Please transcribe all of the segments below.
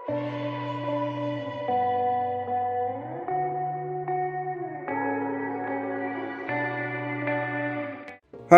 Hi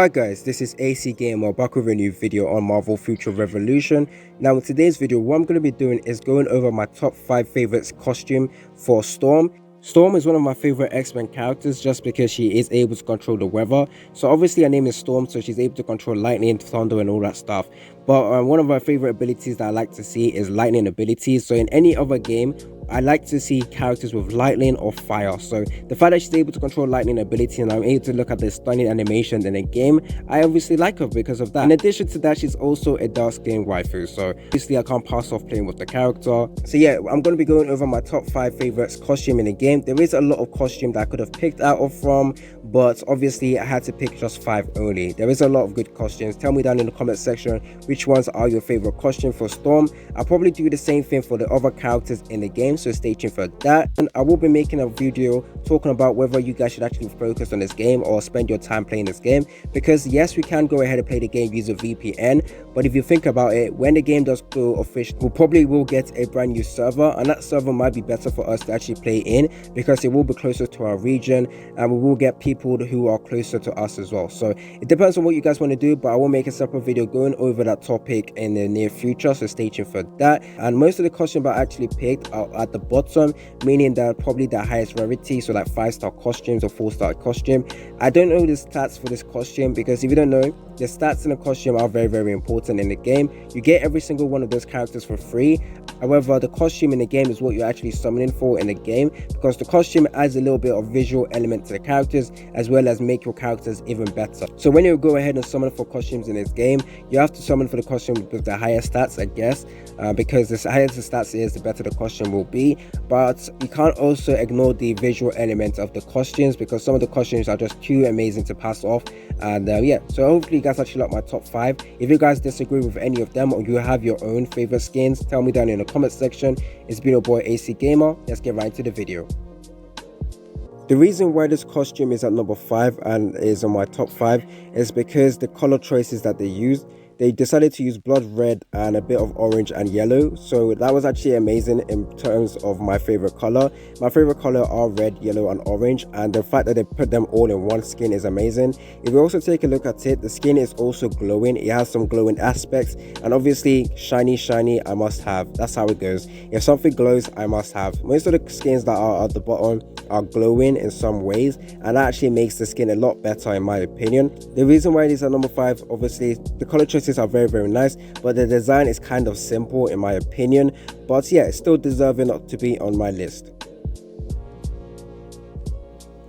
guys, this is AC Gamer back with a new video on Marvel Future Revolution. Now in today's video, what I'm going to be doing is going over my top 5 favorites costume for Storm. Storm is one of my favorite X-Men characters just because she is able to control the weather. So obviously her name is Storm, so she's able to control lightning, thunder and all that stuff. But one of my favorite abilities that I like to see is lightning abilities. So in any other game, I like to see characters with lightning or fire. So the fact that she's able to control lightning ability and I'm able to look at the stunning animation in a game, I obviously like her because of that. In addition to that, she's also a dark skin waifu, so obviously I can't pass off playing with the character. So yeah, I'm going to be going over my top 5 favorites costume in the game. There is a lot of costume that I could have picked out of from, but obviously I had to pick just 5 only. There is a lot of good costumes. Tell me down in the comment section which ones are your favorite costume for Storm. I'll probably do the same thing for the other characters in the game, so stay tuned for that. And I will be making a video talking about whether you guys should actually focus on this game or spend your time playing this game, because yes, we can go ahead and play the game using VPN, but if you think about it, when the game does go official, we probably will get a brand new server, and that server might be better for us to actually play in because it will be closer to our region and we will get people who are closer to us as well. So it depends on what you guys want to do, but I will make a separate video going over that topic in the near future, so stay tuned for that. And most of the costumes I actually picked are at the bottom, meaning that probably the highest rarity, so like 5-star costumes or 4-star costume. I don't know the stats for this costume because if you don't know, the stats in the costume are very important in the game. You get every single one of those characters for free. However, the costume in the game is what you're actually summoning for in the game, because the costume adds a little bit of visual element to the characters as well as make your characters even better. So when you go ahead and summon for costumes in this game, you have to summon for the costume with the higher stats, I guess, because the higher the stats is, the better the costume will be. But you can't also ignore the visual elements of the costumes, because some of the costumes are just too amazing to pass off. And yeah, so hopefully you guys actually like my top 5. If you guys disagree with any of them or you have your own favorite skins, tell me down in the comment section. It's been your boy AC Gamer. Let's get right into the video. The reason why this costume is at number 5 and is on my top 5 is because the color choices that they used. They decided to use blood red and a bit of orange and yellow, so that was actually amazing in terms of my favorite color. My favorite color are red, yellow and orange, and the fact that they put them all in one skin is amazing. If you also take a look at it, the skin is also glowing. It has some glowing aspects, and obviously shiny I must have. That's how it goes. If something glows, I must have. Most of the skins that are at the bottom are glowing in some ways, and that actually makes the skin a lot better in my opinion. The reason why it is at number 5, obviously the color choices are very nice, but the design is kind of simple in my opinion. But yeah, it's still deserving to be on my list.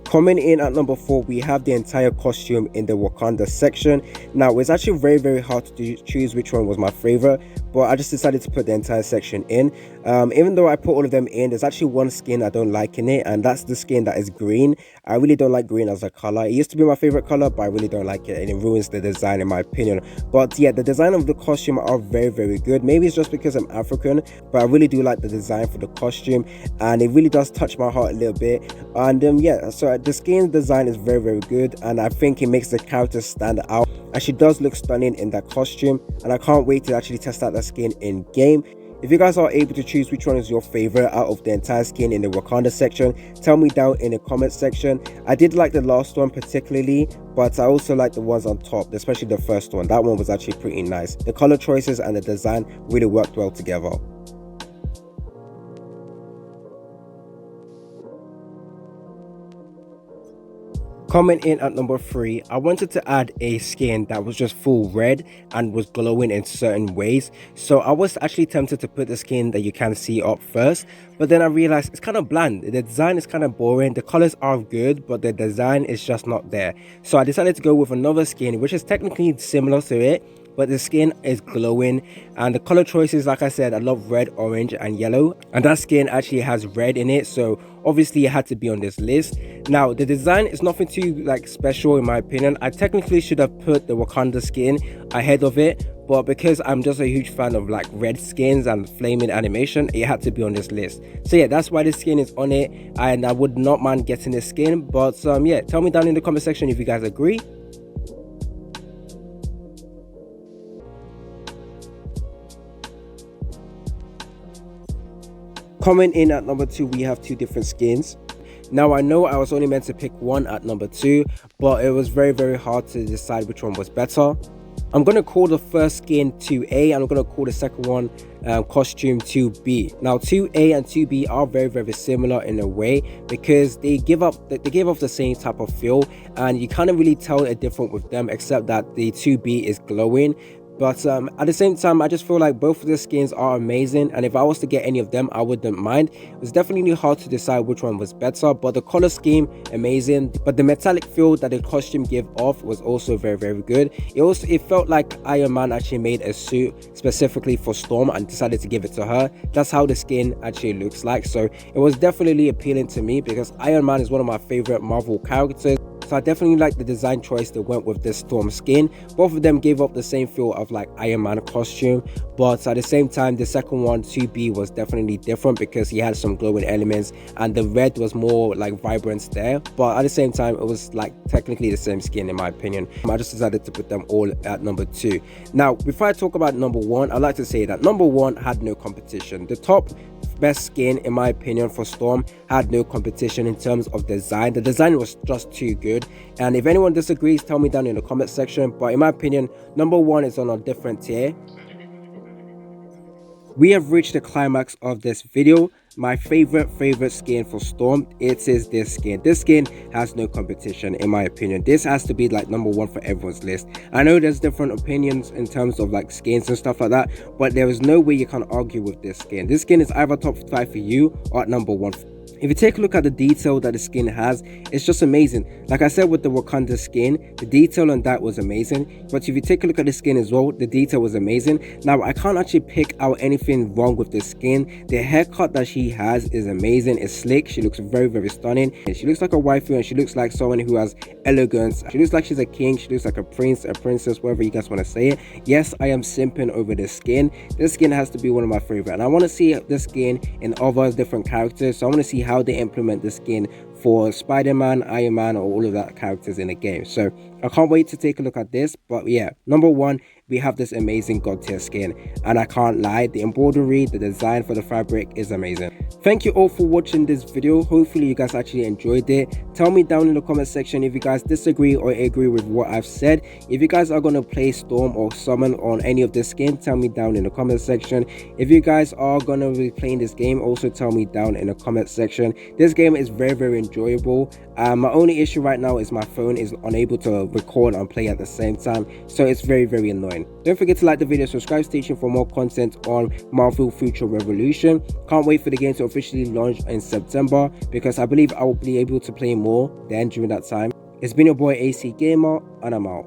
Coming in at number 4, we have the entire costume in the Wakanda section. Now it's actually very hard to choose which one was my favorite, but I just decided to put the entire section in. Even though I put all of them in, there's actually one skin I don't like in it, and that's the skin that is green. I really don't like green as a color. It used to be my favorite color, but I really don't like it, and it ruins the design in my opinion. But yeah, the design of the costume are very good. Maybe it's just because I'm African, but I really do like the design for the costume, and it really does touch my heart a little bit. And yeah, so the skin design is very good, and I think it makes the character stand out, and she does look stunning in that costume, and I can't wait to actually test out that skin in game. If you guys are able to choose which one is your favorite out of the entire skin in the Wakanda section, tell me down in the comment section. I did like the last one particularly, but I also like the ones on top, especially the first one. That one was actually pretty nice. The color choices and the design really worked well together. Coming in at number 3, I wanted to add a skin that was just full red and was glowing in certain ways. So I was actually tempted to put the skin that you can see up first, but then I realized it's kind of bland. The design is kind of boring. The colors are good, but the design is just not there. So I decided to go with another skin which is technically similar to it, but the skin is glowing, and the color choices, like I said, I love red, orange and yellow, and that skin actually has red in it, so obviously it had to be on this list. Now the design is nothing too special in my opinion. I technically should have put the Wakanda skin ahead of it, but because I'm just a huge fan of red skins and flaming animation, it had to be on this list. So yeah, that's why this skin is on it, and I would not mind getting this skin. But yeah, tell me down in the comment section if you guys agree. Coming in at number 2, we have two different skins. Now I know I was only meant to pick one at number 2, but it was very hard to decide which one was better. I'm going to call the first skin 2A and I'm going to call the second one costume 2B. Now 2A and 2B are very similar in a way because they give off the same type of feel, and you can't really tell a difference with them except that the 2B is glowing. But at the same time, I just feel like both of the skins are amazing, and if I was to get any of them, I wouldn't mind. It was definitely hard to decide which one was better, but the color scheme amazing, but the metallic feel that the costume gave off was also very good. It felt like Iron Man actually made a suit specifically for Storm and decided to give it to her. That's how the skin actually looks like, so it was definitely appealing to me because Iron Man is one of my favorite Marvel characters. So I definitely like the design choice they went with this Storm skin. Both of them gave up the same feel of like Iron Man costume, but at the same time the second one 2B was definitely different because he had some glowing elements and the red was more like vibrance there, but at the same time it was like technically the same skin in my opinion. I just decided to put them all at number 2. Now before I talk about number 1, I'd like to say that number 1 had no competition. The top best skin in my opinion for Storm had no competition in terms of design. The design was just too good, and if anyone disagrees, tell me down in the comment section, but in my opinion number 1 is on a different tier. We have reached the climax of this video. My favorite skin for Storm, it is this skin. This skin has no competition in my opinion. This has to be like number 1 for everyone's list. I know there's different opinions in terms of like skins and stuff like that, but there is no way you can argue with this skin. This skin is either top 5 for you or at number 1. If you take a look at the detail that the skin has, it's just amazing. Like I said with the Wakanda skin, the detail on that was amazing, but if you take a look at the skin as well, the detail was amazing. Now I can't actually pick out anything wrong with the skin. The haircut that she has is amazing. It's slick. She looks very stunning, and she looks like a waifu, and she looks like someone who has elegance. She looks like she's a king. She looks like a prince, a princess, whatever you guys want to say it. Yes, I am simping over this skin. This skin has to be one of my favorite, and I want to see this skin in other different characters. So I want to see how they implement the skin for Spider-Man, Iron Man, or all of that characters in the game. So I can't wait to take a look at this. But yeah, number 1, we have this amazing god tier skin, and I can't lie, the embroidery, the design for the fabric is amazing. Thank you all for watching this video. Hopefully you guys actually enjoyed it. Tell me down in the comment section if you guys disagree or agree with what I've said. If you guys are going to play Storm or summon on any of this skin, tell me down in the comment section. If you guys are going to be playing this game, also tell me down in the comment section. This game is very enjoyable. My only issue right now is my phone is unable to record and play at the same time, so it's very annoying. Don't forget to like the video, subscribe, stay tuned for more content on Marvel Future Revolution. Can't wait for the game to officially launch in September because I believe I will be able to play more then during that time. It's been your boy AC Gamer, and I'm out.